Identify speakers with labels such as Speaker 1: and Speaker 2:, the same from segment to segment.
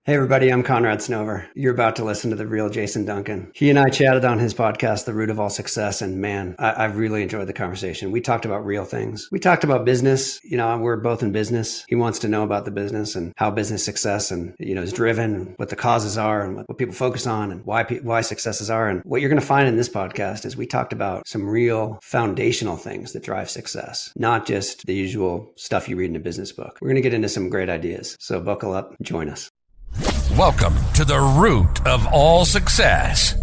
Speaker 1: Hey everybody, I'm Conrad Snover. You're about to listen to the real Jason Duncan. He and I chatted on his podcast, The Root of All Success, and man, I've really enjoyed the conversation. We talked about real things. We talked about business. We're both in business. He wants to know about the business and how business success and is driven, and what the causes are, and what people focus on, and why successes are. And what you're going to find in this podcast is we talked about some real foundational things that drive success, not just the usual stuff you read in a business book. We're going to get into some great ideas. So buckle up, join us.
Speaker 2: Welcome to the root of all success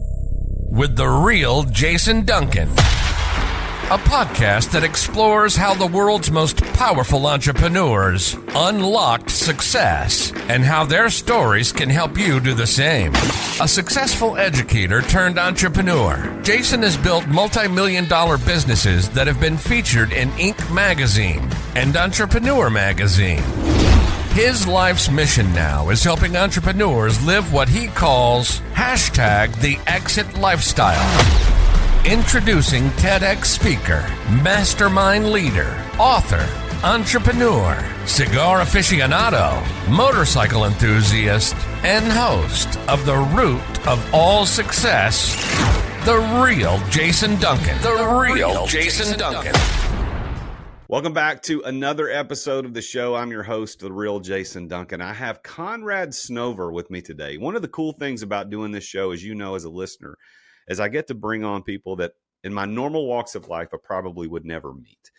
Speaker 2: with the real Jason Duncan, a podcast that explores how the world's most powerful entrepreneurs unlocked success and how their stories can help you do the same. A successful educator turned entrepreneur, Jason has built multi-million-dollar businesses that have been featured in Inc. magazine and Entrepreneur magazine. His life's mission now is helping entrepreneurs live what he calls #the exit lifestyle. Introducing TEDx speaker, mastermind leader, author, entrepreneur, cigar aficionado, motorcycle enthusiast, and host of The Root of All Success, the real Jason Duncan. The real Jason Duncan.
Speaker 3: Welcome back to another episode of the show. I'm your host, the real Jason Duncan. I have Conrad Snover with me today. One of the cool things about doing this show, as you know, as a listener, is I get to bring on people that in my normal walks of life I probably would never meet.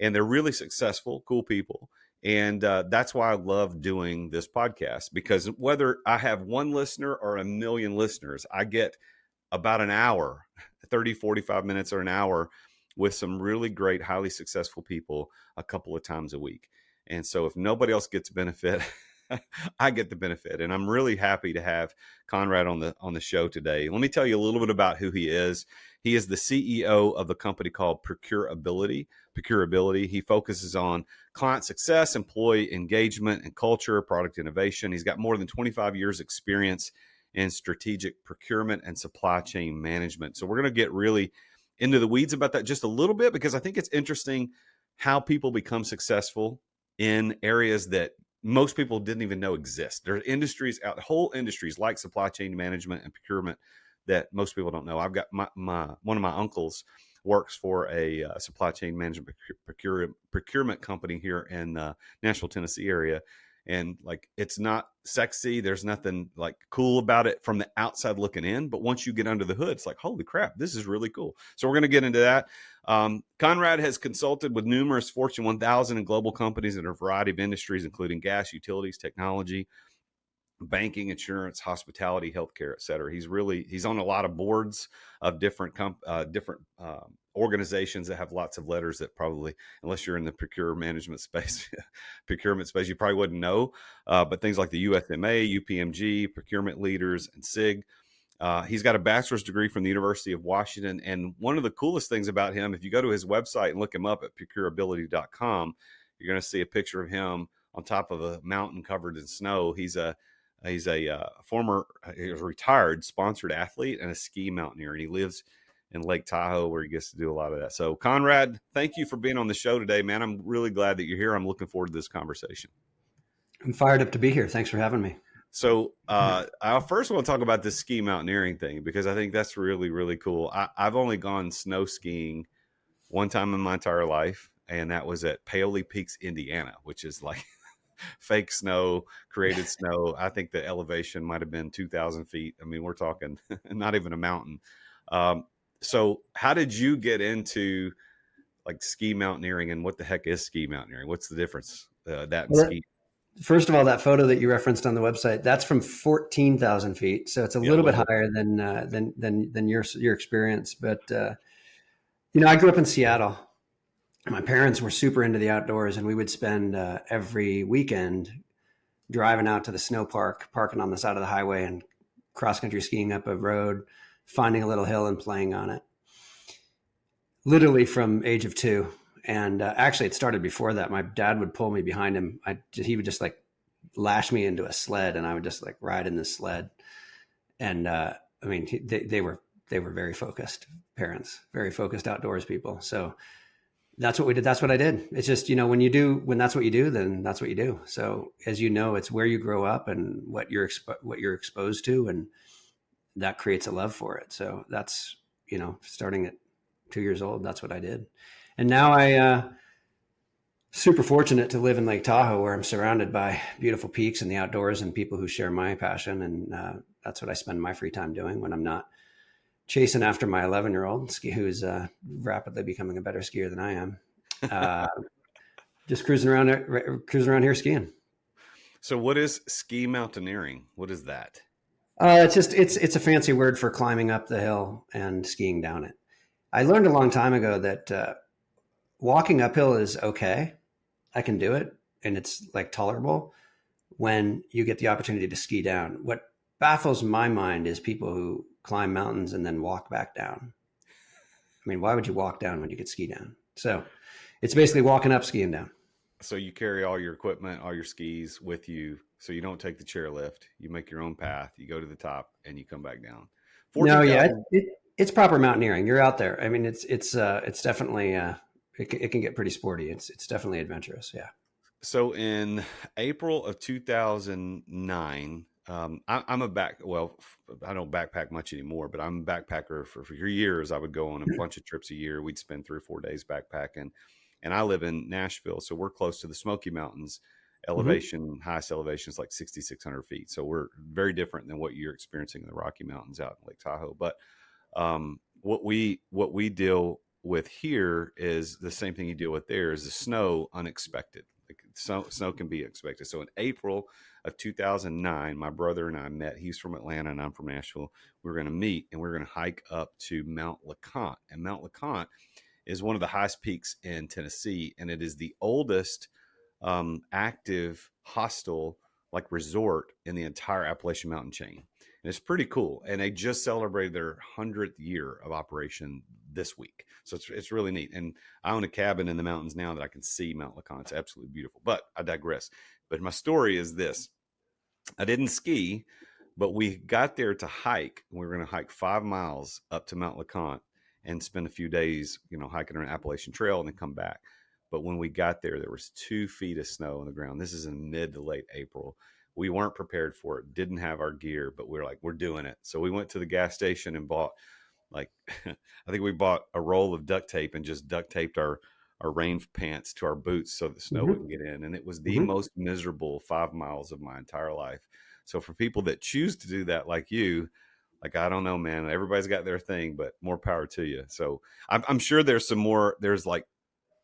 Speaker 3: And they're really successful, cool people. And that's why I love doing this podcast, because whether I have one listener or a million listeners, I get about an hour, 30, 45 minutes or an hour with some really great, highly successful people a couple of times a week. And so if nobody else gets benefit, I get the benefit. And I'm really happy to have Conrad on the show today. Let me tell you a little bit about who he is. He is the CEO of a company called Procurability. He focuses on client success, employee engagement, and culture, product innovation. He's got more than 25 years experience in strategic procurement and supply chain management. So we're going to get really into the weeds about that just a little bit, because I think it's interesting how people become successful in areas that most people didn't even know exist. There are industries out, whole industries like supply chain management and procurement that most people don't know. I've got one of my uncles works for a supply chain management procurement company here in Nashville, Tennessee area. And like, it's not sexy. There's nothing like cool about it from the outside looking in. But once you get under the hood, it's like, holy crap, this is really cool. So we're going to get into that. Conrad has consulted with numerous Fortune 1000 and global companies in a variety of industries, including gas, utilities, technology, banking, insurance, hospitality, healthcare, et cetera. He's on a lot of boards of different organizations that have lots of letters that probably, unless you're in the procurement space, you probably wouldn't know. But things like the USMA, UPMG, procurement leaders, and SIG. He's got a bachelor's degree from the University of Washington. And one of the coolest things about him, if you go to his website and look him up at procurability.com, you're going to see a picture of him on top of a mountain covered in snow. He's a former, retired sponsored athlete and a ski mountaineer, and he lives in Lake Tahoe, where he gets to do a lot of that. So Conrad, thank you for being on the show today, man. I'm really glad that you're here. I'm looking forward to this conversation.
Speaker 1: I'm fired up to be here. Thanks for having me.
Speaker 3: So I first want to talk about this ski mountaineering thing, because I think that's really, really cool. I've only gone snow skiing one time in my entire life, and that was at Paoli Peaks, Indiana, which is like fake snow, created snow. I think the elevation might have been 2,000 feet. I mean, we're talking not even a mountain. So how did you get into like ski mountaineering, and what the heck is ski mountaineering? What's the difference ski?
Speaker 1: First of all, that photo that you referenced on the website, that's from 14,000 feet. So it's a little bit higher than your experience. But, I grew up in Seattle. My parents were super into the outdoors, and we would spend every weekend driving out to the snow park, parking on the side of the highway, and cross-country skiing up a road, finding a little hill and playing on it. Literally from age of 2. And actually, it started before that. My dad would pull me behind him. He would just like lash me into a sled, and I would just like ride in this sled. And they were very focused parents, very focused outdoors people. So That's what we did. That's what I did. It's just, when that's what you do, then that's what you do. So as you know, it's where you grow up and what you're exposed to, and that creates a love for it. So that's, starting at 2 years old, that's what I did. And now super fortunate to live in Lake Tahoe, where I'm surrounded by beautiful peaks and the outdoors and people who share my passion. And that's what I spend my free time doing when I'm not chasing after my 11-year-old who's rapidly becoming a better skier than I am. Just cruising around here skiing.
Speaker 3: So what is ski mountaineering? What is that?
Speaker 1: It's a fancy word for climbing up the hill and skiing down it. I learned a long time ago that walking uphill is okay. I can do it, and it's like tolerable when you get the opportunity to ski down. What baffles my mind is people who climb mountains and then walk back down. I mean, why would you walk down when you could ski down? So it's basically walking up, skiing down.
Speaker 3: So you carry all your equipment, all your skis with you, so you don't take the chairlift. You make your own path. You go to the top and you come back down.
Speaker 1: No, yeah, it's proper mountaineering. You're out there. I mean, it's definitely it can get pretty sporty. It's definitely adventurous. Yeah.
Speaker 3: So in April of 2009, I'm I don't backpack much anymore, but I'm a backpacker for years. I would go on a bunch of trips a year. We'd spend 3 or 4 days backpacking, and I live in Nashville, so we're close to the Smoky Mountains. Highest elevation is like 6,600 feet. So we're very different than what you're experiencing in the Rocky Mountains out in Lake Tahoe. But what we deal with here is the same thing you deal with there, is the snow unexpected. Like snow can be expected. So in April of 2009, my brother and I met. He's from Atlanta and I'm from Nashville. We were going to meet and we we're going to hike up to Mount LeConte. And Mount LeConte is one of the highest peaks in Tennessee, and it is the oldest active hostel like resort in the entire Appalachian Mountain chain. And it's pretty cool. And they just celebrated their 100th year of operation this week. So it's really neat. And I own a cabin in the mountains now that I can see Mount LeConte. It's absolutely beautiful, but I digress. But my story is this. I didn't ski, but we got there to hike. We were going to hike 5 miles up to Mount LeConte and spend a few days, hiking on an Appalachian Trail and then come back. But when we got there, there was 2 feet of snow on the ground. This is in mid to late April. We weren't prepared for it, didn't have our gear, but we were like, we're doing it. So we went to the gas station and bought I think we bought a roll of duct tape and just duct taped our rain pants to our boots so the snow wouldn't get in. And it was the most miserable 5 miles of my entire life. So for people that choose to do that, like you, I don't know, man, everybody's got their thing, but more power to you. So I'm sure there's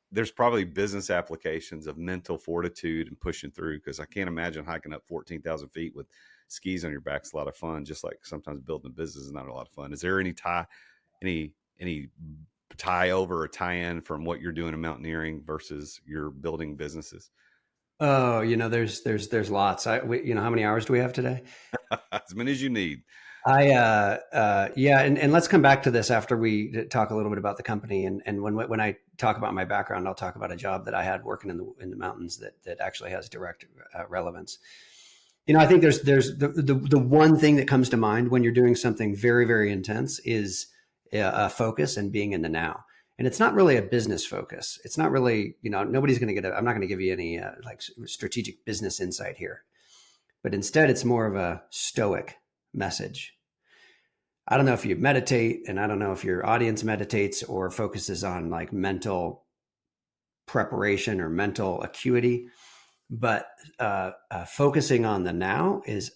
Speaker 3: there's probably business applications of mental fortitude and pushing through, because I can't imagine hiking up 14,000 feet with skis on your back is a lot of fun. Just like sometimes building a business is not a lot of fun. Is there any tie over or tie in from what you're doing in mountaineering versus your building businesses?
Speaker 1: Oh, there's lots. How many hours do we have today?
Speaker 3: As many as you need.
Speaker 1: And let's come back to this after we talk a little bit about the company. And when I talk about my background, I'll talk about a job that I had working in the mountains that actually has direct relevance. I think there's the one thing that comes to mind when you're doing something very, very intense is a focus and being in the now. And it's not really a business focus. It's not really, nobody's going to I'm not going to give you any strategic business insight here, but instead it's more of a stoic message. I don't know if you meditate, and I don't know if your audience meditates or focuses on like mental preparation or mental acuity, but focusing on the now is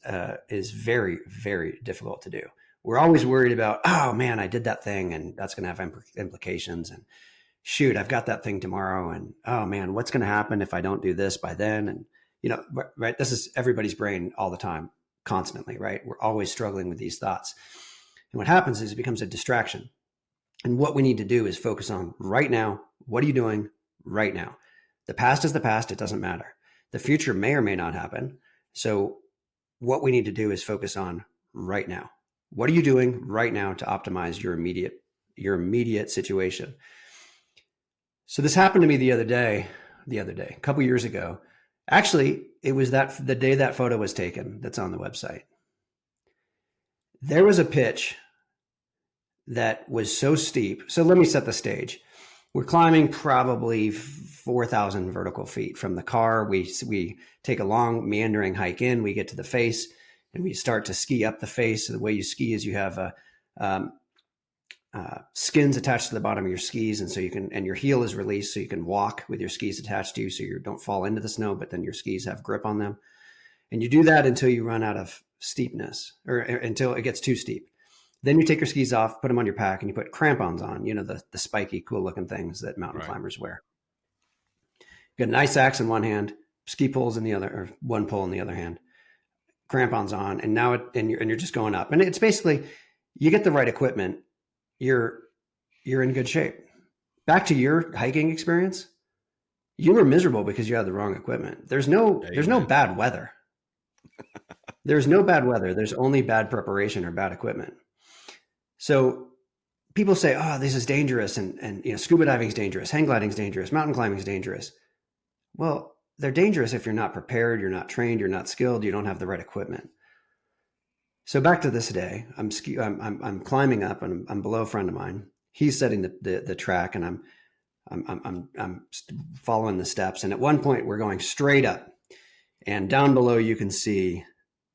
Speaker 1: very, very difficult to do. We're always worried about, oh man, I did that thing and that's going to have implications, and shoot, I've got that thing tomorrow, and oh man, what's going to happen if I don't do this by then? And right, this is everybody's brain all the time, constantly, right? We're always struggling with these thoughts. And what happens is it becomes a distraction. And what we need to do is focus on right now. What are you doing right now? The past is the past. It doesn't matter. The future may or may not happen. So what we need to do is focus on right now. What are you doing right now to optimize your immediate situation? So this happened to me the other day, a couple years ago. Actually, it was the day that photo was taken that's on the website. There was a pitch that was so steep. So let me set the stage. We're climbing probably 4,000 vertical feet from the car. We take a long meandering hike in. We get to the face, and we start to ski up the face. So the way you ski is you have um, skins attached to the bottom of your skis, and so you can, and your heel is released, so you can walk with your skis attached to you, so you don't fall into the snow, but then your skis have grip on them. And you do that until you run out of steepness, or until it gets too steep. Then you take your skis off, put them on your pack, and you put crampons on, the spiky, cool looking things that mountain climbers wear. You got an ice axe in one hand, ski poles in the other, or one pole in the other hand, crampons on, and now you're just going up. And it's basically, you get the right equipment, you're in good shape. Back to your hiking experience, you were miserable because you had the wrong equipment. There's no bad weather. There's no bad weather. There's only bad preparation or bad equipment. So people say, oh, this is dangerous. And scuba diving is dangerous. Hang gliding is dangerous. Mountain climbing is dangerous. Well, they're dangerous if you're not prepared, you're not trained, you're not skilled, you don't have the right equipment. So back to this day, I'm climbing up, and I'm below a friend of mine. He's setting the track, and I'm following the steps. And at one point we're going straight up, and down below you can see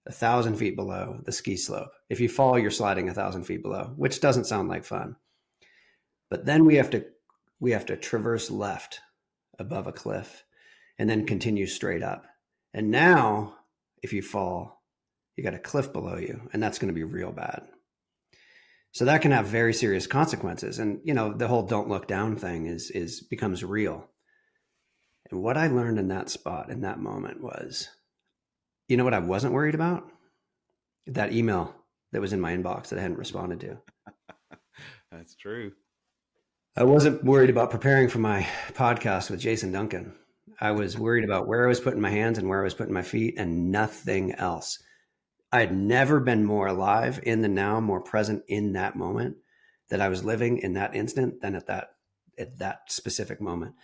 Speaker 1: 1,000 feet below the ski slope. If you fall, you're sliding 1,000 feet below, which doesn't sound like fun. But then we have to traverse left above a cliff and then continue straight up. And now if you fall, you got a cliff below you, and that's going to be real bad. So that can have very serious consequences. And, the whole don't look down thing becomes real. And what I learned in that spot, in that moment, was, you know what I wasn't worried about? That email that was in my inbox that I hadn't responded to.
Speaker 3: That's true.
Speaker 1: I wasn't worried about preparing for my podcast with Jason Duncan. I was worried about where I was putting my hands and where I was putting my feet, and nothing else. I had never been more alive in the now, more present in that moment, that I was living in that instant than at that specific moment.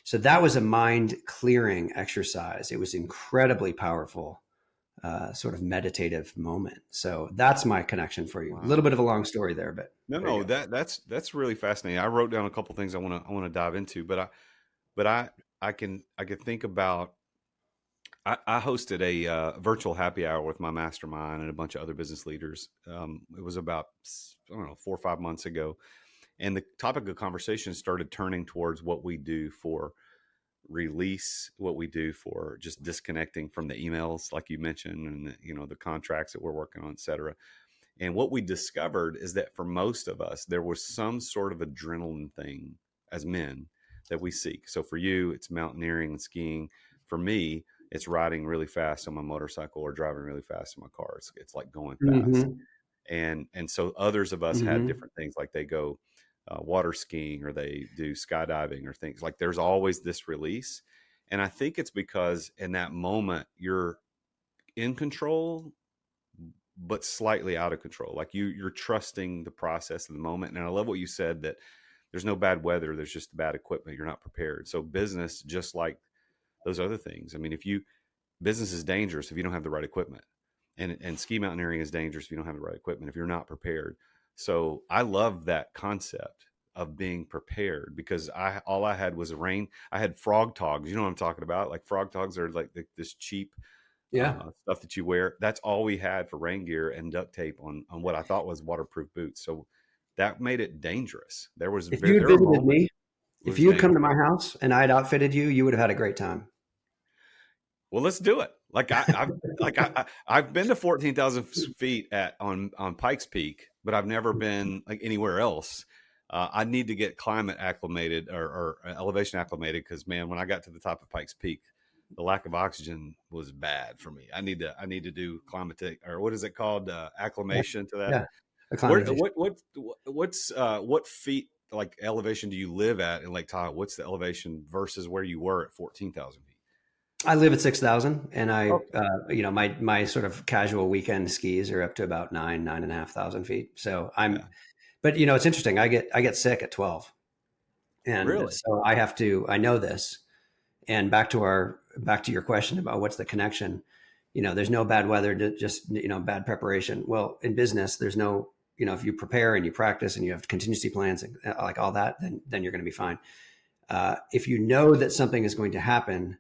Speaker 1: So that was a mind clearing exercise. It was incredibly powerful, sort of meditative moment. So that's my connection for you. Wow. A little bit of a long story there, but
Speaker 3: no, that's really fascinating. I wrote down a couple things I want to dive into, but I can think about. I hosted a virtual happy hour with my mastermind and a bunch of other business leaders. It was about 4 or 5 months ago, and the topic of conversation started turning towards what we do for release, what we do for just disconnecting from the emails, like you mentioned, and the contracts that we're working on, et cetera. And what we discovered is that for most of us, there was some sort of adrenaline thing as men that we seek. So for you, it's mountaineering and skiing. For me, it's riding really fast on my motorcycle or driving really fast in my car. It's like going fast. Mm-hmm. And so others of us had different things, like they go water skiing, or they do skydiving, or things like. There's always this release. And I think it's because in that moment you're in control, but slightly out of control. Like you're trusting the process of the moment. And I love what you said, that there's no bad weather. There's just bad equipment. You're not prepared. So business, just like those other things. I mean, business is dangerous if you don't have the right equipment, and ski mountaineering is dangerous if you don't have the right equipment, if you're not prepared. So I love that concept of being prepared, because all I had was rain. I had frog togs. You know what I'm talking about? Like frog togs are like this cheap stuff that you wear. That's all we had for rain gear, and duct tape on what I thought was waterproof boots. So that made it dangerous. There was
Speaker 1: if you had visited me, if you had come to my house and I had outfitted you, you would have had a great time.
Speaker 3: Well, let's do it. I've been to 14,000 feet on Pikes Peak, but I've never been like anywhere else. I need to get climate acclimated or elevation acclimated, because man, when I got to the top of Pikes Peak, the lack of oxygen was bad for me. I need to do climatic, or what is it called, acclimation to that. Yeah. What feet, like, elevation do you live at in Lake Tahoe? What's the elevation versus where you were at 14,000 feet?
Speaker 1: I live at 6,000, and my sort of casual weekend skis are up to about 9,500 feet. So but it's interesting. I get sick at 12, and really? So I know this. And back to your question about what's the connection, there's no bad weather, just bad preparation. Well, in business, there's no if you prepare and you practice and you have contingency plans and like all that, then you're going to be fine. If you know that something is going to happen,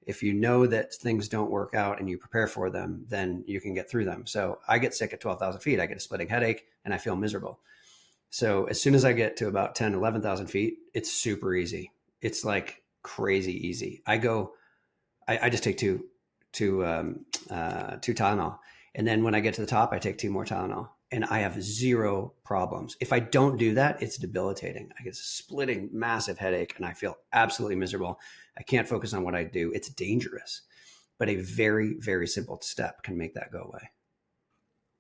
Speaker 1: if you know that things don't work out and you prepare for them, then you can get through them. So I get sick at 12,000 feet. I get a splitting headache and I feel miserable. So as soon as I get to about 10, 11,000 feet, it's super easy. It's like crazy easy. I just take two Tylenol. And then when I get to the top, I take 2 more Tylenol and I have zero problems. If I don't do that, it's debilitating. I get a splitting massive headache and I feel absolutely miserable. I can't focus on what I do. It's dangerous, but a very, very simple step can make that go away.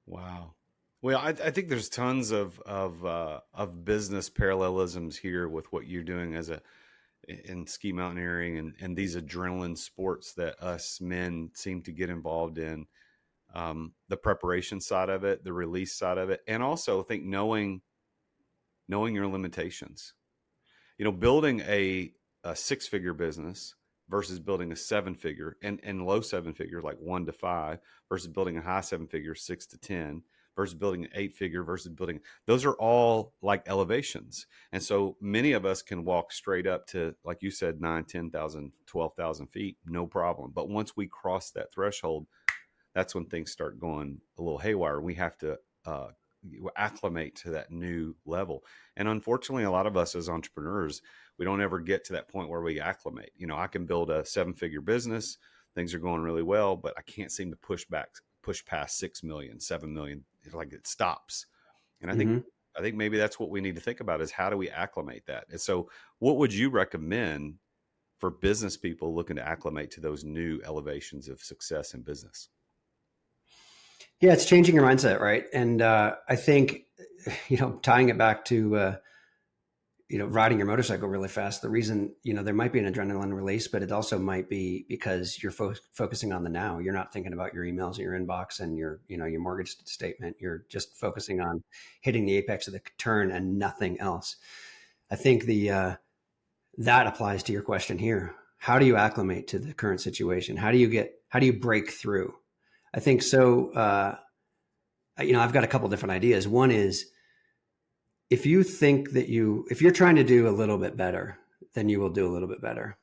Speaker 3: Wow. Well, I think there's tons of business parallelisms here with what you're doing in ski mountaineering and these adrenaline sports that us men seem to get involved in. The preparation side of it, the release side of it, and also I think knowing your limitations. Building a 6-figure business versus building a 7-figure and low 7-figure like 1 to 5 versus building a high 7-figure 6 to 10 versus building an 8-figure versus building, those are all like elevations. And so many of us can walk straight up to, like you said, 9, 10,000, 12,000 feet, no problem. But once we cross that threshold, that's when things start going a little haywire. We have to acclimate to that new level. And unfortunately, a lot of us as entrepreneurs, we don't ever get to that point where we acclimate. I can build a 7-figure business. Things are going really well, but I can't seem to push past 6 million, 7 million. It's like it stops. And I think maybe that's what we need to think about is how do we acclimate that? And so what would you recommend for business people looking to acclimate to those new elevations of success in business?
Speaker 1: Yeah, it's changing your mindset, right? And I think, tying it back to, riding your motorcycle really fast, the reason, there might be an adrenaline release, but it also might be because you're focusing on the now. You're not thinking about your emails in your inbox and your mortgage statement. You're just focusing on hitting the apex of the turn and nothing else. I think that applies to your question here. How do you acclimate to the current situation? How do you break through? I think so. I've got a couple different ideas. One is if you think that if you're trying to do a little bit better, then you will do a little bit better.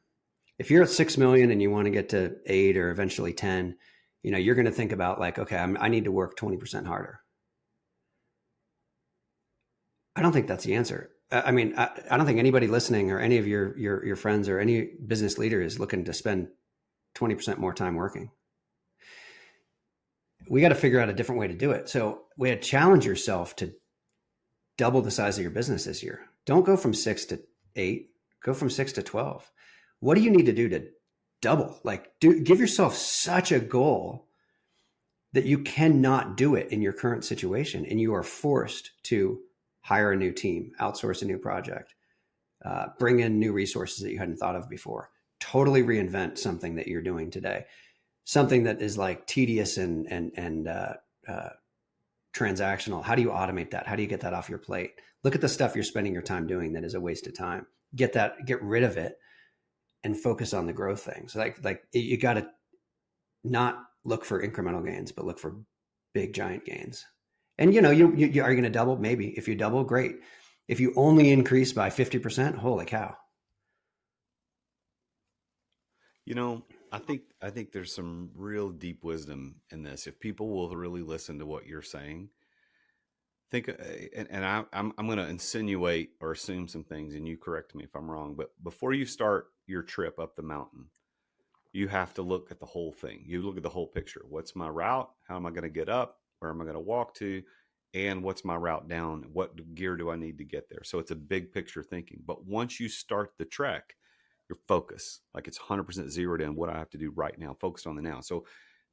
Speaker 1: If you're at 6 million and you want to get to 8 or eventually 10, you're going to think about like, okay, I need to work 20% harder. I don't think that's the answer. I mean, I don't think anybody listening or any of your friends or any business leader is looking to spend 20% more time working. We got to figure out a different way to do it. So we had to challenge yourself to double the size of your business this year. Don't go from 6 to 8, go from 6 to 12. What do you need to do to double? Like give yourself such a goal that you cannot do it in your current situation. And you are forced to hire a new team, outsource a new project, bring in new resources that you hadn't thought of before, totally reinvent something that you're doing today. Something that is like tedious and transactional. How do you automate that? How do you get that off your plate? Look at the stuff you're spending your time doing that is a waste of time. Get rid of it and focus on the growth things. Like you got to not look for incremental gains, but look for big giant gains. And you are you going to double? Maybe. If you double, great. If you only increase by 50%, holy cow.
Speaker 3: I think there's some real deep wisdom in this. If people will really listen to what you're saying, I'm going to insinuate or assume some things, and you correct me if I'm wrong. But before you start your trip up the mountain, you have to look at the whole thing. You look at the whole picture. What's my route? How am I going to get up? Where am I going to walk to? And what's my route down? What gear do I need to get there? So it's a big picture thinking. But once you start the trek, your focus, like it's 100% zeroed in what I have to do right now, focused on the now. So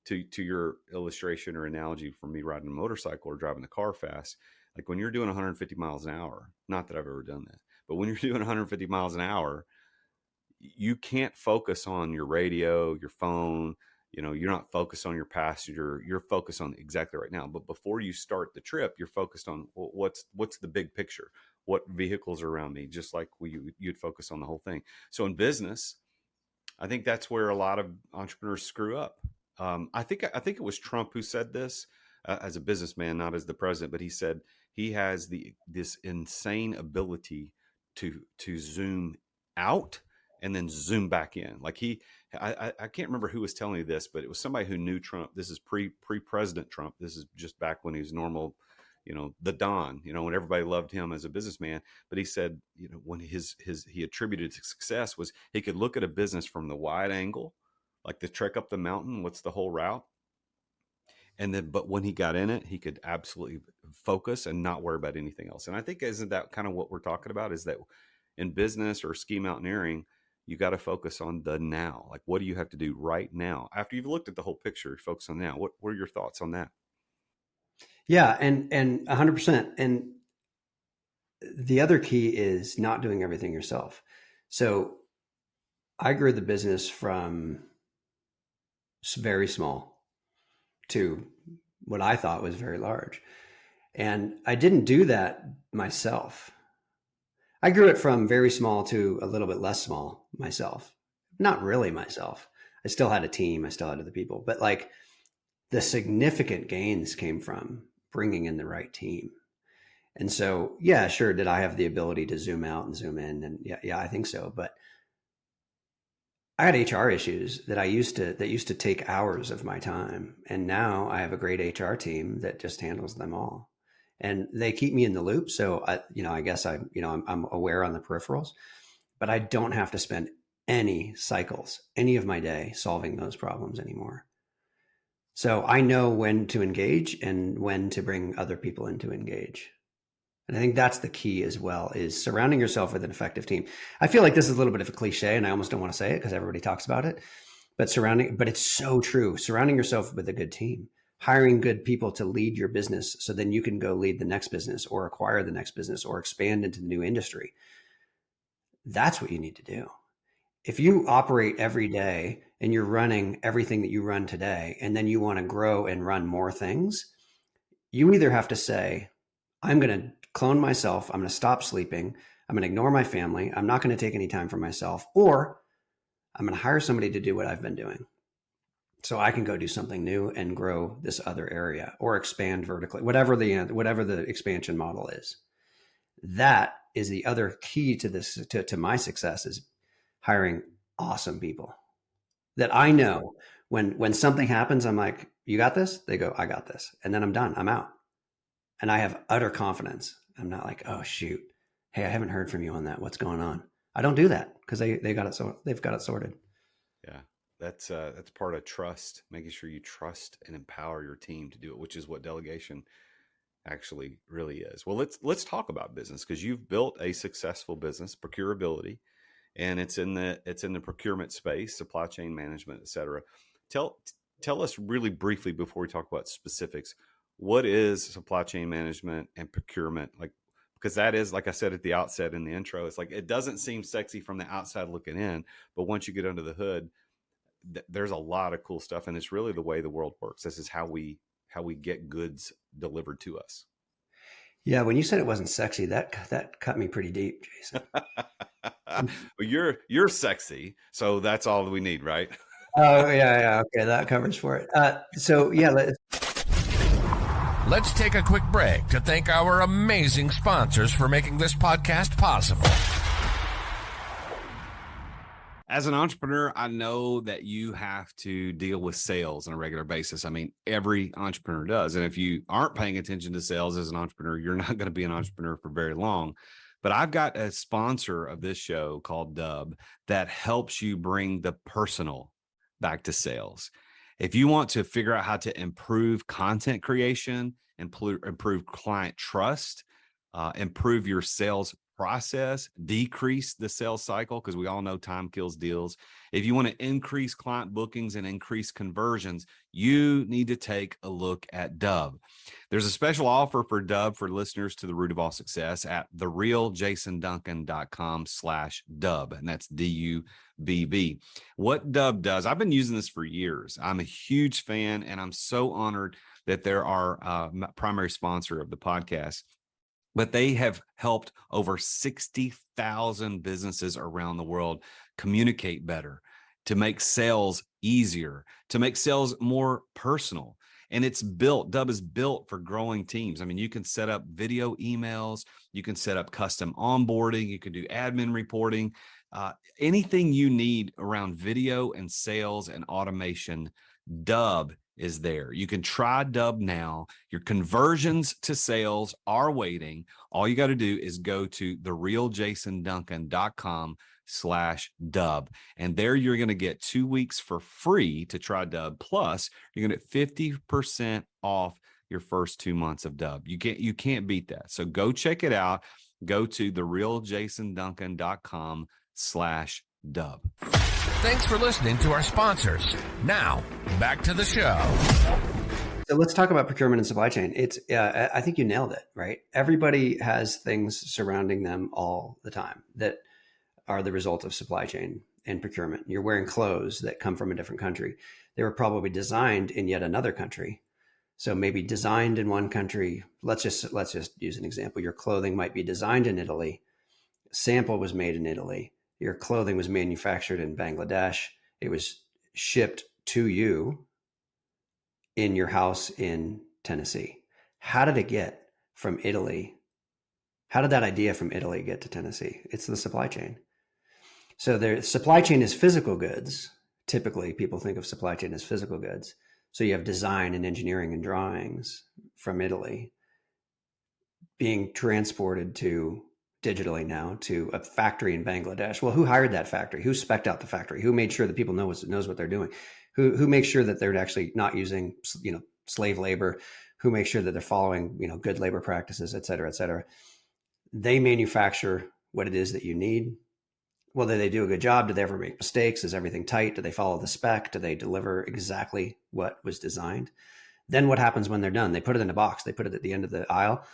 Speaker 3: to your illustration or analogy for me riding a motorcycle or driving the car fast, like when you're doing 150 miles an hour, not that I've ever done that, but when you're doing 150 miles an hour, you can't focus on your radio, your phone, you're not focused on your passenger, you're focused on exactly right now. But before you start the trip, you're focused on what's the big picture? What vehicles are around me? Just like you'd focus on the whole thing. So in business, I think that's where a lot of entrepreneurs screw up. I think it was Trump who said this. as a businessman, not as the president, but he said he has this insane ability to zoom out and then zoom back in. Like I can't remember who was telling me this, but it was somebody who knew Trump. This is pre-president Trump. This is just back when he was normal, the Don, when everybody loved him as a businessman. But he said, when he attributed to success was he could look at a business from the wide angle, like the trek up the mountain, what's the whole route? And then, but when he got in it, he could absolutely focus and not worry about anything else. And I think, isn't that kind of what we're talking about, is that in business or ski mountaineering, you got to focus on the now. Like, what do you have to do right now? After you've looked at the whole picture, focus on now. What are your thoughts on that?
Speaker 1: Yeah. And 100%. And the other key is not doing everything yourself. So I grew the business from very small to what I thought was very large. And I didn't do that myself. I grew it from very small to a little bit less small myself. Not really myself. I still had a team. I still had other people, but like the significant gains came from bringing in the right team. And so, yeah, sure. Did I have the ability to zoom out and zoom in? And yeah, I think so. But I had HR issues that used to take hours of my time. And now I have a great HR team that just handles them all. And they keep me in the loop. So I guess I'm aware on the peripherals, but I don't have to spend any of my day solving those problems anymore. So I know when to engage and when to bring other people in to engage. And I think that's the key as well, is surrounding yourself with an effective team. I feel like this is a little bit of a cliche and I almost don't want to say it because everybody talks about it, but it's so true. Surrounding yourself with a good team, hiring good people to lead your business so then you can go lead the next business or acquire the next business or expand into the new industry. That's what you need to do. If you operate every day and you're running everything that you run today, and then you want to grow and run more things, you either have to say, I'm going to clone myself. I'm going to stop sleeping. I'm going to ignore my family. I'm not going to take any time for myself, or I'm going to hire somebody to do what I've been doing so I can go do something new and grow this other area or expand vertically, whatever the expansion model is. That is the other key to this, to my success, is hiring awesome people that I know when something happens, I'm like, you got this? They go, I got this. And then I'm done. I'm out. And I have utter confidence. I'm not like, oh shoot, hey, I haven't heard from you on that. What's going on? I don't do that because they've got it sorted.
Speaker 3: Yeah, that's part of trust, making sure you trust and empower your team to do it, which is what delegation actually really is. Well, let's talk about business, because you've built a successful business, Procurability, and it's in the procurement space, supply chain management, et cetera. Tell us really briefly before we talk about specifics, what is supply chain management and procurement? Like, because that is, like I said at the outset in the intro, it's like, it doesn't seem sexy from the outside looking in, but once you get under the hood, there's a lot of cool stuff. And it's really the way the world works. This is how we get goods delivered to us.
Speaker 1: Yeah. When you said it wasn't sexy, that cut me pretty deep, Jason.
Speaker 2: Well, you're sexy. So that's all we need, right?
Speaker 1: Oh yeah. Okay. That covers for it. So yeah,
Speaker 2: let's take a quick break to thank our amazing sponsors for making this podcast possible.
Speaker 3: As an entrepreneur, I know that you have to deal with sales on a regular basis. I mean, every entrepreneur does. And if you aren't paying attention to sales as an entrepreneur, you're not going to be an entrepreneur for very long. But I've got a sponsor of this show called Dub that helps you bring the personal back to sales. If you want to figure out how to improve content creation, improve client trust, improve your sales process, decrease the sales cycle, because we all know time kills deals. If you want to increase client bookings and increase conversions, you need to take a look at Dub. There's a special offer for Dub for listeners to The Root of All Success at therealjasonduncan.com/Dub, and that's DUBB. What Dub does, I've been using this for years. I'm a huge fan, and I'm so honored that they're our primary sponsor of the podcast. But they have helped over 60,000 businesses around the world communicate better, to make sales easier, to make sales more personal. And Dub is built for growing teams. I mean, you can set up video emails, you can set up custom onboarding, you can do admin reporting, anything you need around video and sales and automation. Dub is there. You can try Dub now. Your conversions to sales are waiting. All you got to do is go to therealjasonduncan.com/dub. And there you're going to get 2 weeks for free to try Dub. Plus, you're going to get 50% off your first 2 months of Dub. You can't beat that. So go check it out. Go to therealjasonduncan.com/dub.
Speaker 2: Thanks for listening to our sponsors. Now, back to the show.
Speaker 1: So let's talk about procurement and supply chain. I think you nailed it, right? Everybody has things surrounding them all the time that are the result of supply chain and procurement. You're wearing clothes that come from a different country. They were probably designed in yet another country. So maybe designed in one country. Let's just use an example. Your clothing might be designed in Italy. Sample was made in Italy. Your clothing was manufactured in Bangladesh. It was shipped to you in your house in Tennessee. How did it get from Italy? How did that idea from Italy get to Tennessee? It's the supply chain. So the supply chain is physical goods. Typically, people think of supply chain as physical goods. So you have design and engineering and drawings from Italy being transported to digitally now to a factory in Bangladesh. Well, who hired that factory? Who spec'd out the factory? Who made sure that people knows what they're doing? Who makes sure that they're actually not using, slave labor? Who makes sure that they're following, good labor practices, et cetera, et cetera? They manufacture what it is that you need. Whether they do a good job, do they ever make mistakes? Is everything tight? Do they follow the spec? Do they deliver exactly what was designed? Then what happens when they're done? They put it in a box. They put it at the end of the aisle.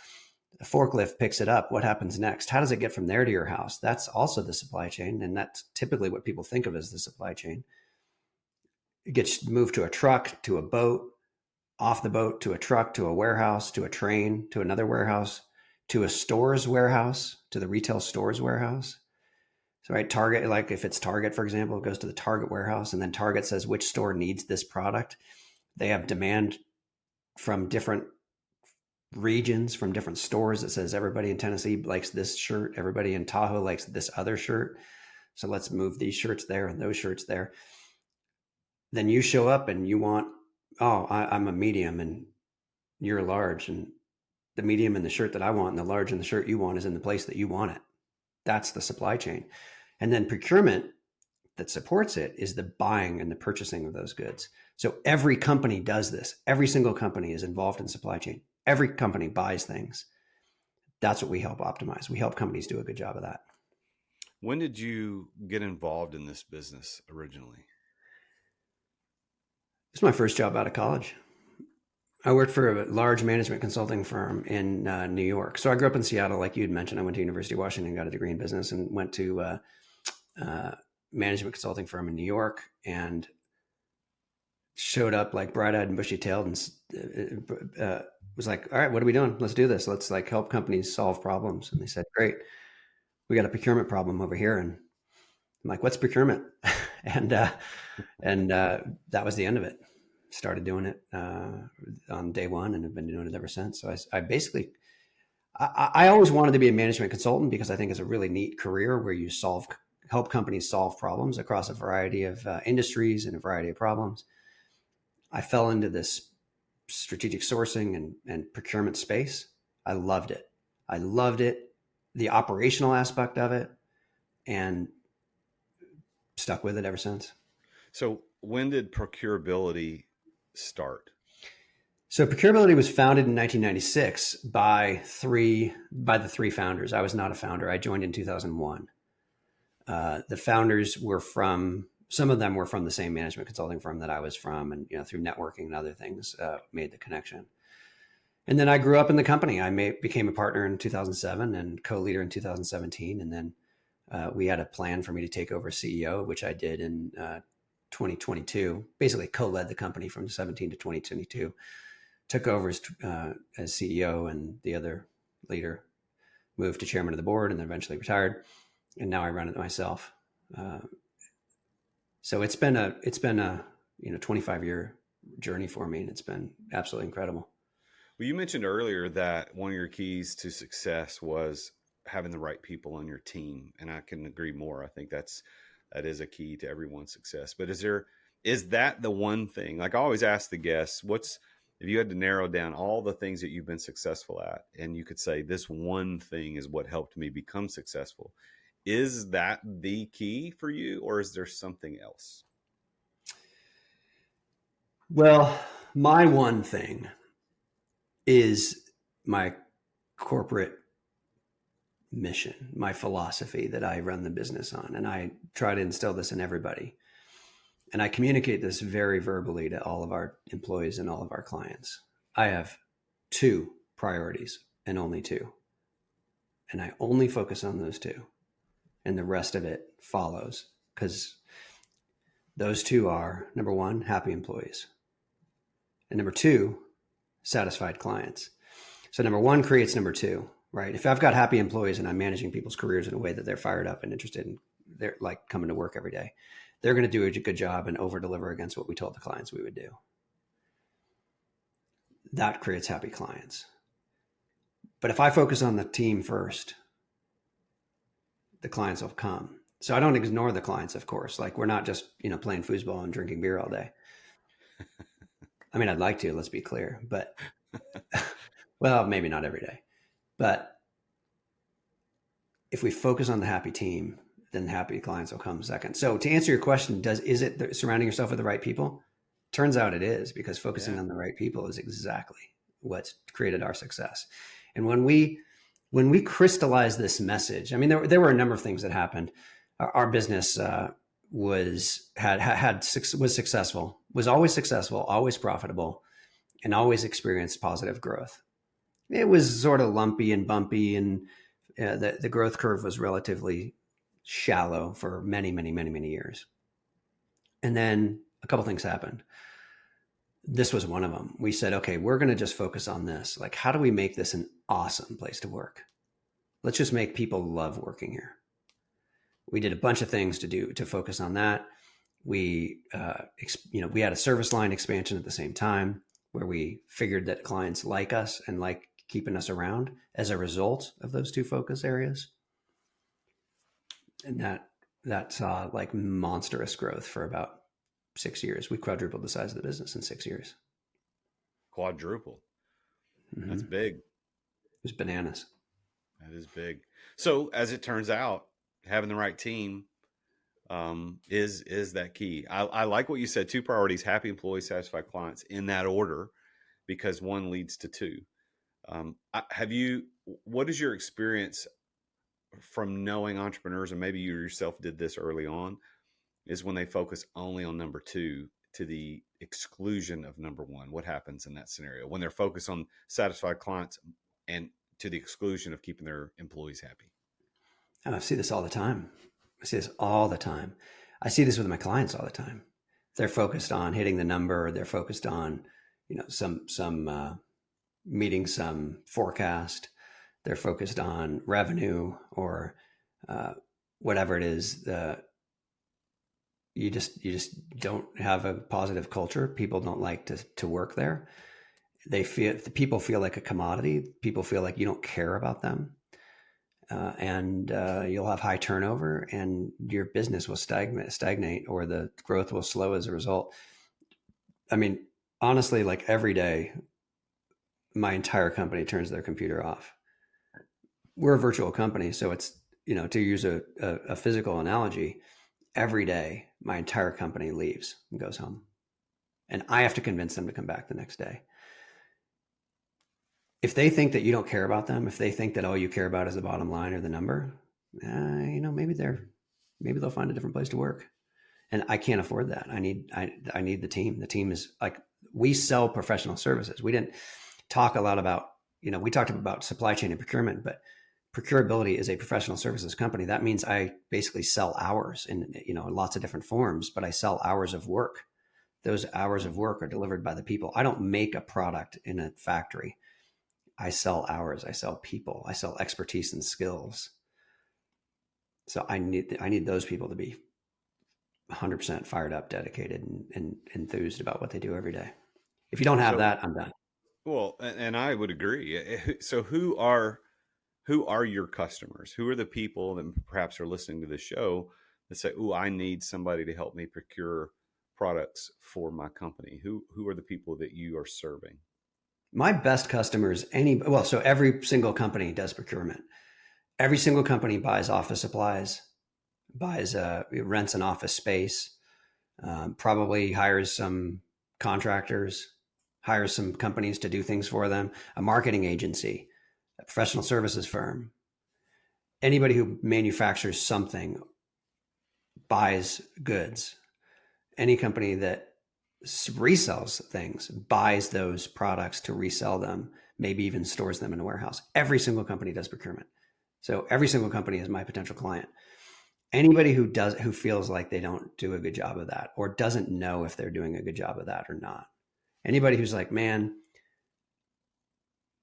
Speaker 1: The forklift picks it up. What happens next? How does it get from there to your house? That's also the supply chain. And that's typically what people think of as the supply chain. It gets moved to a truck, to a boat, off the boat, to a truck, to a warehouse, to a train, to another warehouse, to a store's warehouse, to the retail store's warehouse. So, right, Target, like if it's Target, for example, it goes to the Target warehouse, and then Target says which store needs this product. They have demand from different regions, from different stores that says everybody in Tennessee likes this shirt, everybody in Tahoe likes this other shirt. So let's move these shirts there and those shirts there. Then you show up and you want, I'm a medium and you're a large, and the medium and the shirt that I want and the large and the shirt you want is in the place that you want it. That's the supply chain. And then procurement that supports it is the buying and the purchasing of those goods. So every company does this. Every single company is involved in supply chain. Every company buys things. That's what we help optimize. We help companies do a good job of that.
Speaker 3: When did you get involved in this business originally?
Speaker 1: It's my first job out of college. I worked for a large management consulting firm in New York. So I grew up in Seattle, like you had mentioned. I went to University of Washington, got a degree in business, and went to management consulting firm in New York, and showed up like bright-eyed and bushy-tailed, and was like, all right, what are we doing? Let's do this. Let's help companies solve problems. And they said, great, we got a procurement problem over here. And I'm like, what's procurement? and that was the end of it. Started doing it on day one and have been doing it ever since. So I always wanted to be a management consultant because I think it's a really neat career where you help companies solve problems across a variety of industries and a variety of problems. I fell into this strategic sourcing and procurement space. I loved it. The operational aspect of it, and stuck with it ever since.
Speaker 3: So when did Procurability start?
Speaker 1: So Procurability was founded in 1996 by the three founders. I was not a founder. I joined in 2001. The founders some of them were from the same management consulting firm that I was from, and through networking and other things, made the connection. And then I grew up in the company. I became a partner in 2007 and co-leader in 2017. And then we had a plan for me to take over CEO, which I did in 2022. Basically, co-led the company from 17 to 2022. Took over as CEO, and the other leader moved to chairman of the board, and then eventually retired. And now I run it myself. So it's been a 25-year journey for me, and it's been absolutely incredible.
Speaker 3: Well, you mentioned earlier that one of your keys to success was having the right people on your team, and I can agree more. I think that is a key to everyone's success. But is that the one thing? Like I always ask the guests, what's if you had to narrow down all the things that you've been successful at, and you could say this one thing is what helped me become successful, is that the key for you, or is there something else?
Speaker 1: Well, my one thing is my corporate mission, my philosophy that I run the business on. And I try to instill this in everybody. And I communicate this very verbally to all of our employees and all of our clients. I have two priorities and only two. And I only focus on those two. And the rest of it follows, because those two are, number one, happy employees. And number two, satisfied clients. So number one creates number two, right? If I've got happy employees and I'm managing people's careers in a way that they're fired up and interested in, they're like coming to work every day, they're going to do a good job and over deliver against what we told the clients we would do. That creates happy clients. But if I focus on the team first, the clients will come. So I don't ignore the clients, of course. Like we're not just, playing foosball and drinking beer all day. I mean, I'd like to, let's be clear, but well, maybe not every day. But if we focus on the happy team, then happy clients will come second. So to answer your question, is it surrounding yourself with the right people? Turns out it is, because focusing on the right people is exactly what's created our success. And when we crystallize this message, I mean, there were a number of things that happened. Our business was successful, was always successful, always profitable, and always experienced positive growth. It was sort of lumpy and bumpy, and the growth curve was relatively shallow for many, many, many, many years. And then a couple things happened. This was one of them. We said, okay, we're going to just focus on this. Like, how do we make this an awesome place to work? Let's just make people love working here. We did a bunch of things to focus on that. We had a service line expansion at the same time, where we figured that clients like us and like keeping us around as a result of those two focus areas. And that saw like monstrous growth for about 6 years. We quadrupled the size of the business in 6 years.
Speaker 3: Quadruple.
Speaker 1: Mm-hmm.
Speaker 3: That's big.
Speaker 1: It was bananas.
Speaker 3: That is big. So as it turns out, having the right team is that key. I like what you said. Two priorities: happy employees, satisfied clients, in that order, because one leads to two. What is your experience from knowing entrepreneurs, and maybe you yourself did this early on, is when they focus only on number two to the exclusion of number one? What happens in that scenario when they're focused on satisfied clients and to the exclusion of keeping their employees happy?
Speaker 1: I see this all the time. I see this with my clients all the time. They're focused on hitting the number. They're focused on, some meeting some forecast. They're focused on revenue or whatever it is. You just don't have a positive culture. People don't like to work there. People feel like a commodity. People feel like you don't care about them. And you'll have high turnover, and your business will stagnate, or the growth will slow as a result. I mean, honestly, like every day, my entire company turns their computer off. We're a virtual company, so it's, to use a physical analogy, every day my entire company leaves and goes home, and I have to convince them to come back the next day. If they think that you don't care about them, if they think that all you care about is the bottom line or the number, maybe they'll find a different place to work. And I can't afford that. I need the team. The team is like, we sell professional services. We didn't talk a lot about, we talked about supply chain and procurement, but procurability is a professional services company. That means I basically sell hours in lots of different forms, but I sell hours of work. Those hours of work are delivered by the people. I don't make a product in a factory. I sell hours, I sell people, I sell expertise and skills. So I need those people to be 100% fired up, dedicated, and enthused about what they do every day. If you don't have
Speaker 3: So,
Speaker 1: that, I'm done.
Speaker 3: well, and I would agree. So who are your customers? Who are the people that perhaps are listening to this show that say, "Oh, I need somebody to help me procure products for my company"? Who are the people that you are serving?
Speaker 1: My best customers, so every single company does procurement. Every single company buys office supplies, rents an office space, probably hires some contractors, hires some companies to do things for them, a marketing agency, a professional services firm. Anybody who manufactures something buys goods. Any company that resells things buys those products to resell them, maybe even stores them in a warehouse. Every single company does procurement. So every single company is my potential client. Anybody who feels like they don't do a good job of that, or doesn't know if they're doing a good job of that or not. Anybody who's like, man,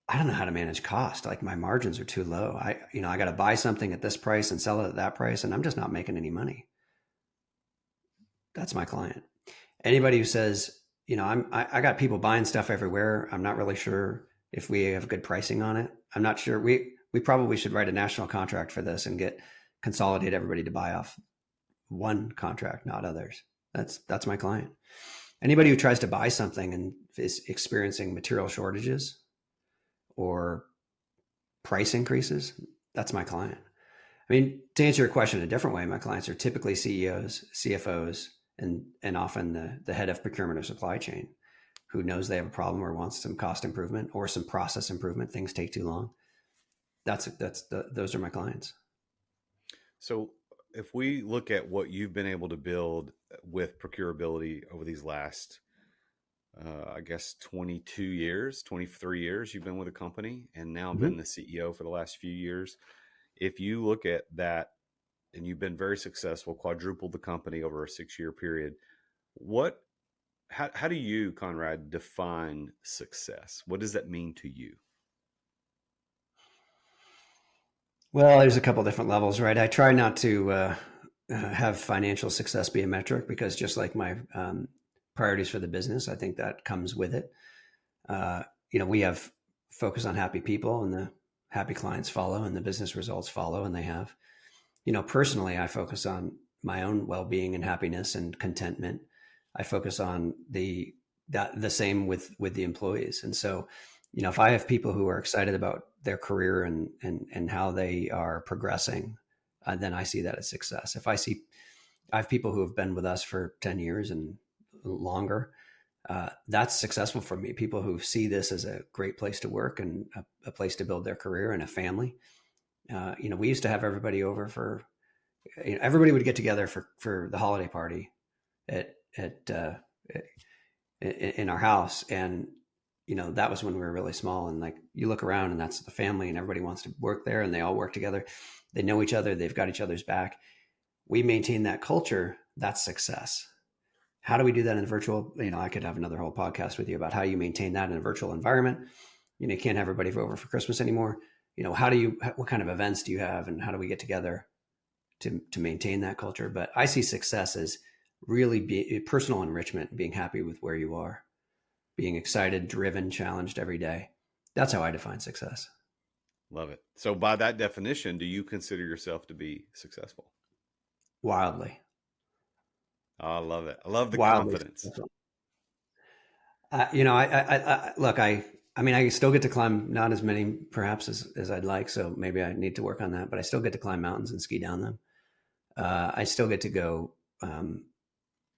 Speaker 1: I don't know how to manage cost. Like my margins are too low. I got to buy something at this price and sell it at that price, and I'm just not making any money. That's my client. Anybody who says, I got people buying stuff everywhere. I'm not really sure if we have good pricing on it. I'm not sure. We probably should write a national contract for this and consolidate everybody to buy off one contract, not others. That's my client. Anybody who tries to buy something and is experiencing material shortages or price increases, that's my client. I mean, to answer your question a different way, my clients are typically CEOs, CFOs, and often the head of procurement or supply chain who knows they have a problem or wants some cost improvement or some process improvement. Things take too long. Those are my clients.
Speaker 3: So, if we look at what you've been able to build with procurability over these last, I guess, 22 years, 23 years, you've been with a company and now been the CEO for the last few years. If you look at that and you've been very successful, quadrupled the company over a 6-year period, how do you, Conrad, define success? What does that mean to you?
Speaker 1: Well, there's a couple different levels, right? I try not to have financial success be a metric because just like my priorities for the business, I think that comes with it. We have focus on happy people, and the happy clients follow, and the business results follow, and they have. Personally, I focus on my own well-being and happiness and contentment. I focus on the same with the employees. And so, if I have people who are excited about their career and how they are progressing, then I see that as success. If I have people who have been with us for 10 years and longer, that's successful for me. People who see this as a great place to work and a place to build their career and a family. We used to have everybody over for, everybody would get together for the holiday party in our house. And, that was when we were really small, and like you look around and that's the family and everybody wants to work there and they all work together. They know each other. They've got each other's back. We maintain that culture. That's success. How do we do that in virtual? I could have another whole podcast with you about how you maintain that in a virtual environment. You can't have everybody over for Christmas anymore. What kind of events do you have, and how do we get together to maintain that culture? But I see success as really personal enrichment, being happy with where you are, being excited, driven, challenged every day. That's how I define success.
Speaker 3: Love it. So by that definition, do you consider yourself to be successeful?
Speaker 1: Wildly.
Speaker 3: I love it. I love the
Speaker 1: Wildly
Speaker 3: confidence.
Speaker 1: successful. I still get to climb, not as many perhaps as I'd like. So maybe I need to work on that, but I still get to climb mountains and ski down them. I still get to go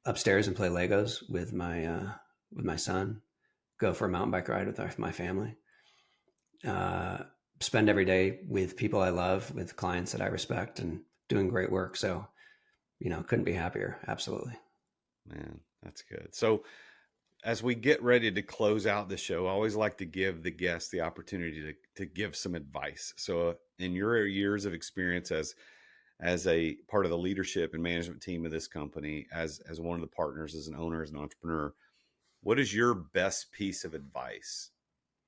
Speaker 1: upstairs and play Legos with my son, go for a mountain bike ride with my family, spend every day with people I love, with clients that I respect, and doing great work. So, couldn't be happier. Absolutely.
Speaker 3: Man, that's good. So as we get ready to close out the show, I always like to give the guests the opportunity to give some advice. So in your years of experience as a part of the leadership and management team of this company, as one of the partners, as an owner, as an entrepreneur, what is your best piece of advice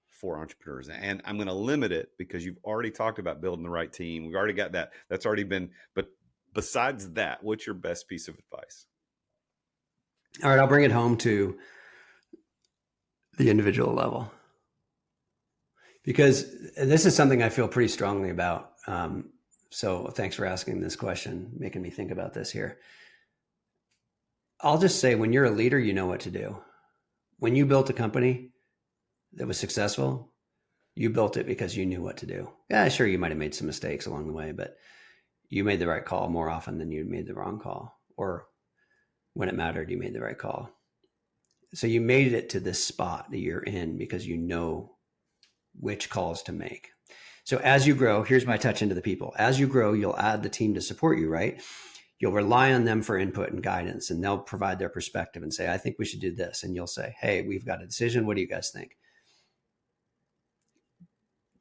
Speaker 3: for entrepreneurs? And I'm going to limit it because you've already talked about building the right team. We've already got that. That's already been, but besides that, what's your best piece of advice?
Speaker 1: All right, I'll bring it home to the individual level, because this is something I feel pretty strongly about. So thanks for asking this question, making me think about this here. I'll just say, when you're a leader, you know what to do. When you built a company that was successful, you built it because you knew what to do. Yeah, sure, you might have made some mistakes along the way, but you made the right call more often than you made the wrong call. Or when it mattered, you made the right call. So you made it to this spot that you're in because you know which calls to make. So as you grow, here's my touch into the people. As you grow, you'll add the team to support you, right? You'll rely on them for input and guidance, and they'll provide their perspective and say, I think we should do this. And you'll say, hey, we've got a decision. What do you guys think?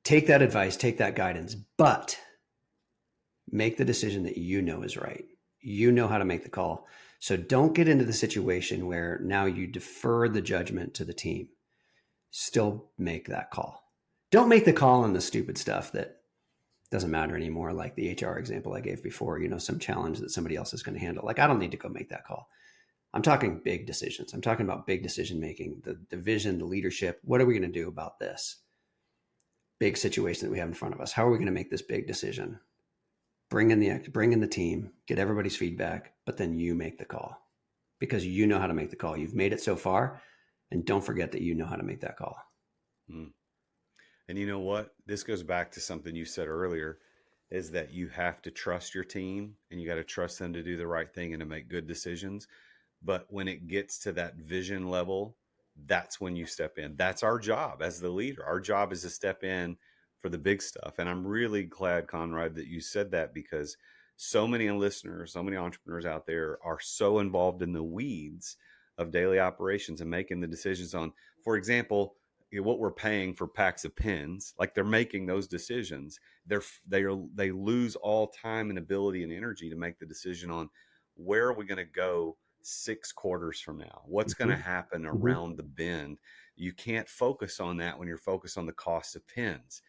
Speaker 1: Take that advice, take that guidance, but make the decision that you know is right. You know how to make the call. So don't get into the situation where now you defer the judgment to the team. Still make that call. Don't make the call on the stupid stuff that doesn't matter anymore, like the HR example I gave before, some challenge that somebody else is going to handle. Like, I don't need to go make that call. I'm talking big decisions. I'm talking about big decision making, the vision, the leadership. What are we going to do about this big situation that we have in front of us? How are we going to make this big decision? Bring in the team, get everybody's feedback, but then you make the call, because you know how to make the call. You've made it so far, and don't forget that you know how to make that call.
Speaker 3: Mm. And you know what? This goes back to something you said earlier, is that you have to trust your team, and you got to trust them to do the right thing and to make good decisions. But when it gets to that vision level, that's when you step in. That's our job as the leader. Our job is to step in for the big stuff. And I'm really glad, Conrad, that you said that, because so many listeners, so many entrepreneurs out there are so involved in the weeds of daily operations and making the decisions on, for example, what we're paying for packs of pens. Like, they're making those decisions. They lose all time and ability and energy to make the decision on, where are we going to go 6 quarters from now? What's going to happen around the bend? You can't focus on that when you're focused on the cost of pens.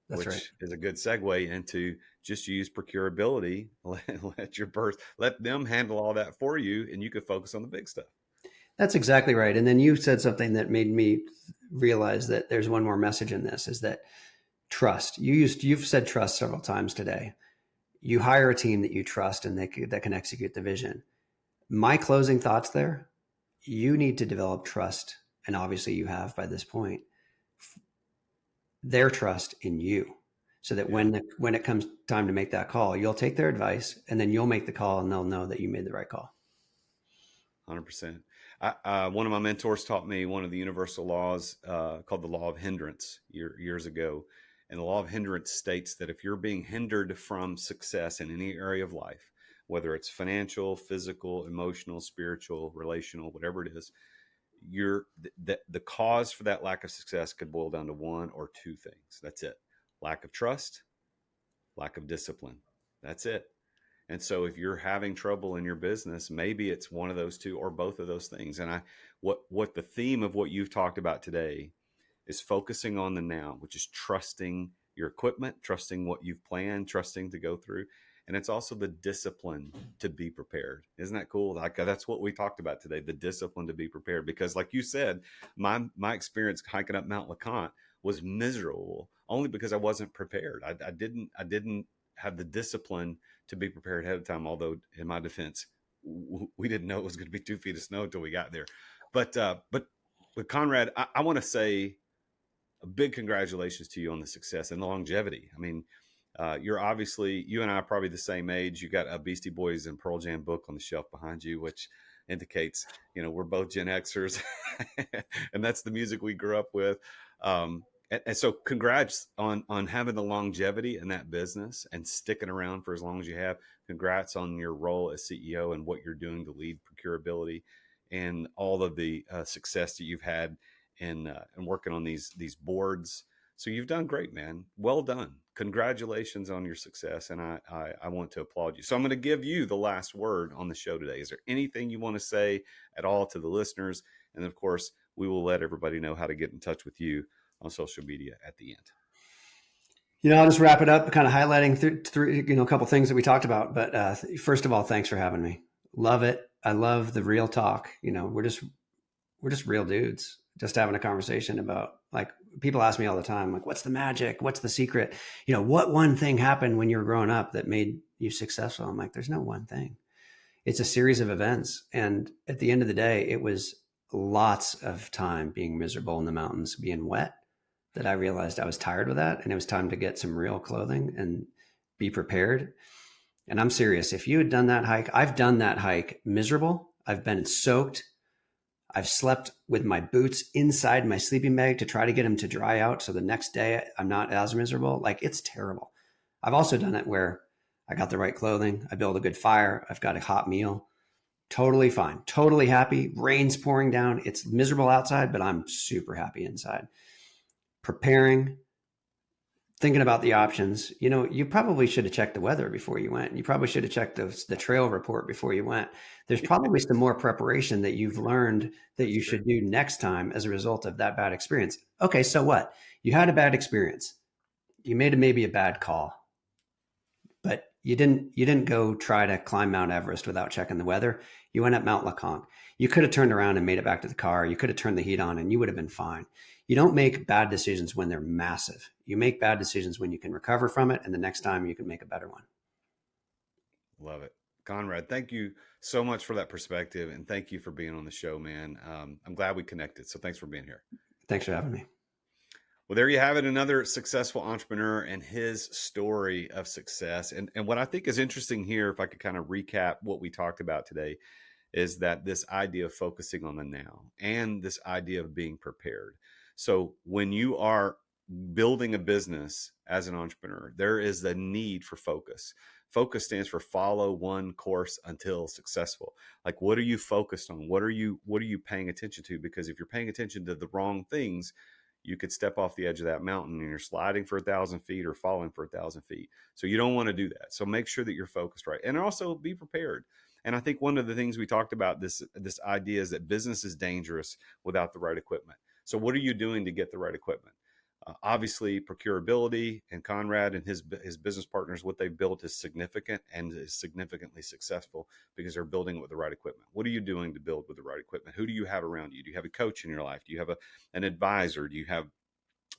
Speaker 1: That's
Speaker 3: Which
Speaker 1: right.
Speaker 3: is a good segue into just use procurability. Let them handle all that for you, and you could focus on the big stuff.
Speaker 1: That's exactly right. And then you said something that made me realize that there's one more message in this, is that trust. You've said trust several times today. You hire a team that you trust and that can execute the vision. My closing thoughts there: you need to develop trust, and obviously you have by this point, their trust in you, so that when it comes time to make that call, you'll take their advice, and then you'll make the call, and they'll know that you made the right call.
Speaker 3: 100%. One of my mentors taught me one of the universal laws called the law of hindrance years ago. And the law of hindrance states that if you're being hindered from success in any area of life, whether it's financial, physical, emotional, spiritual, relational, whatever it is, the cause for that lack of success could boil down to one or two things. That's it. Lack of trust, lack of discipline. That's it. And so if you're having trouble in your business, maybe it's one of those two or both of those things. And what the theme of what you've talked about today is focusing on the now, which is trusting your equipment, trusting what you've planned, trusting to go through. And it's also the discipline to be prepared. Isn't that cool? Like, that's what we talked about today, the discipline to be prepared. Because like you said, my experience hiking up Mount LeConte was miserable only because I wasn't prepared. I didn't have the discipline to be prepared ahead of time. Although in my defense, we didn't know it was going to be 2 feet of snow until we got there. But Conrad, I want to say a big congratulations to you on the success and the longevity. I mean, you and I are probably the same age. You got a Beastie Boys and Pearl Jam book on the shelf behind you, which indicates, we're both Gen Xers and that's the music we grew up with. And so congrats on having the longevity in that business and sticking around for as long as you have. Congrats on your role as CEO and what you're doing to lead procurability and all of the success that you've had in working on these boards. So you've done great, man. Well done. Congratulations on your success. And I want to applaud you. So I'm going to give you the last word on the show today. Is there anything you want to say at all to the listeners? And of course, we will let everybody know how to get in touch with you on social media at the end.
Speaker 1: I'll just wrap it up, kind of highlighting a couple things that we talked about. But first of all, thanks for having me. Love it. I love the real talk. We're just real dudes, just having a conversation about, like, people ask me all the time, like, what's the magic? What's the secret? What one thing happened when you were growing up that made you successful? I'm like, there's no one thing. It's a series of events. And at the end of the day, it was lots of time being miserable in the mountains, being wet, that I realized I was tired of that. And it was time to get some real clothing and be prepared. And I'm serious. If you had done that hike, I've done that hike miserable. I've been soaked. I've slept with my boots inside my sleeping bag to try to get them to dry out, so the next day I'm not as miserable. Like, it's terrible. I've also done it where I got the right clothing. I build a good fire. I've got a hot meal. Totally fine. Totally happy. Rain's pouring down. It's miserable outside, but I'm super happy inside. Preparing, thinking about the options. You probably should have checked the weather before you went. You probably should have checked the trail report before you went. There's probably some more preparation that you've learned that you should do next time as a result of that bad experience. Okay, so what? You had a bad experience. You made maybe a bad call, but you didn't go try to climb Mount Everest without checking the weather. You went up Mount LeConte. You could have turned around and made it back to the car. You could have turned the heat on and you would have been fine. You don't make bad decisions when they're massive. You make bad decisions when you can recover from it, and the next time you can make a better one.
Speaker 3: Love it. Conrad, thank you so much for that perspective, and thank you for being on the show, man. I'm glad we connected, so thanks for being here.
Speaker 1: Thanks for having me.
Speaker 3: Well, there you have it, another successful entrepreneur and his story of success. And what I think is interesting here, if I could kind of recap what we talked about today, is that this idea of focusing on the now and this idea of being prepared. So when you are building a business as an entrepreneur, there is the need for focus. Focus stands for follow one course until successful. Like, what are you focused on? What are you paying attention to? Because if you're paying attention to the wrong things, you could step off the edge of that mountain and you're sliding for 1,000 feet or falling for 1,000 feet. So you don't want to do that. So make sure that you're focused right. And also be prepared. And I think one of the things we talked about, this idea is that business is dangerous without the right equipment. So what are you doing to get the right equipment? Obviously, procurability, and Conrad and his business partners, what they've built is significant and is significantly successful because they're building it with the right equipment. What are you doing to build with the right equipment? Who do you have around you? Do you have a coach in your life? Do you have an advisor? Do you have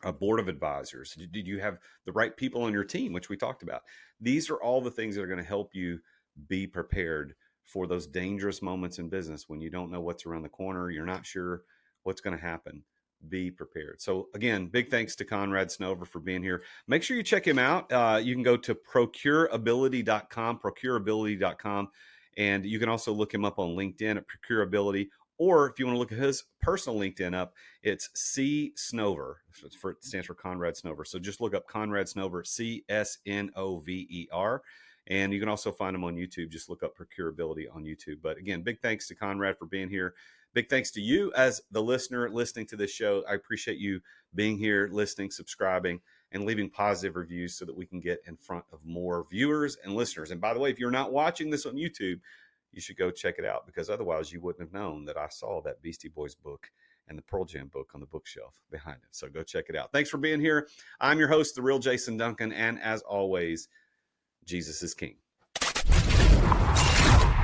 Speaker 3: a board of advisors? Did you have the right people on your team, which we talked about? These are all the things that are going to help you be prepared for those dangerous moments in business when you don't know what's around the corner. You're not sure what's going to happen. Be prepared. So again, big thanks to Conrad Snover for being here. Make sure you check him out. You can go to procurability.com, and you can also look him up on LinkedIn at Procurability. Or if you want to look at his personal LinkedIn up, it's C Snover. It stands for Conrad Snover. So just look up Conrad Snover, CSNOVER. And you can also find him on YouTube. Just look up Procurability on YouTube. But again, big thanks to Conrad for being here. Big thanks to you as the listener listening to this show. I appreciate you being here, listening, subscribing, and leaving positive reviews so that we can get in front of more viewers and listeners. And by the way, if you're not watching this on YouTube, you should go check it out, because otherwise you wouldn't have known that I saw that Beastie Boys book and the Pearl Jam book on the bookshelf behind it. So go check it out. Thanks for being here. I'm your host, The Real Jason Duncan. And as always, Jesus is King.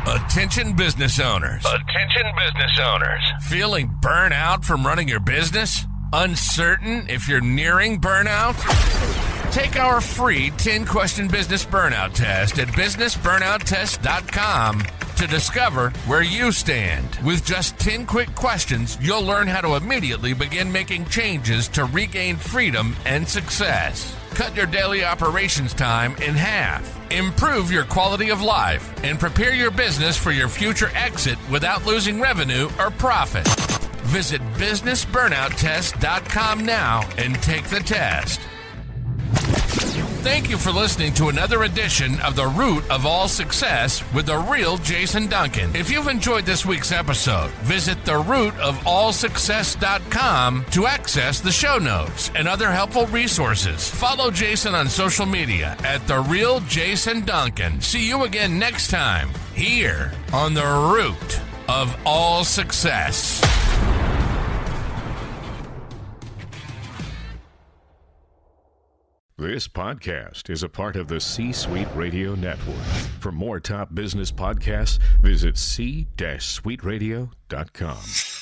Speaker 2: Attention business owners. Attention business owners. Feeling burnout from running your business? Uncertain if you're nearing burnout? Take our free 10-question business burnout test at businessburnouttest.com to discover where you stand. With just 10 quick questions, you'll learn how to immediately begin making changes to regain freedom and success. Cut your daily operations time in half. Improve your quality of life and prepare your business for your future exit without losing revenue or profit. Visit businessburnouttest.com now and take the test. Thank you for listening to another edition of The Root of All Success with the real Jason Duncan. If you've enjoyed this week's episode, visit therootofallsuccess.com to access the show notes and other helpful resources. Follow Jason on social media at The Real Jason Duncan. See you again next time here on The Root of All Success.
Speaker 4: This podcast is a part of the C-Suite Radio Network. For more top business podcasts, visit c-suiteradio.com.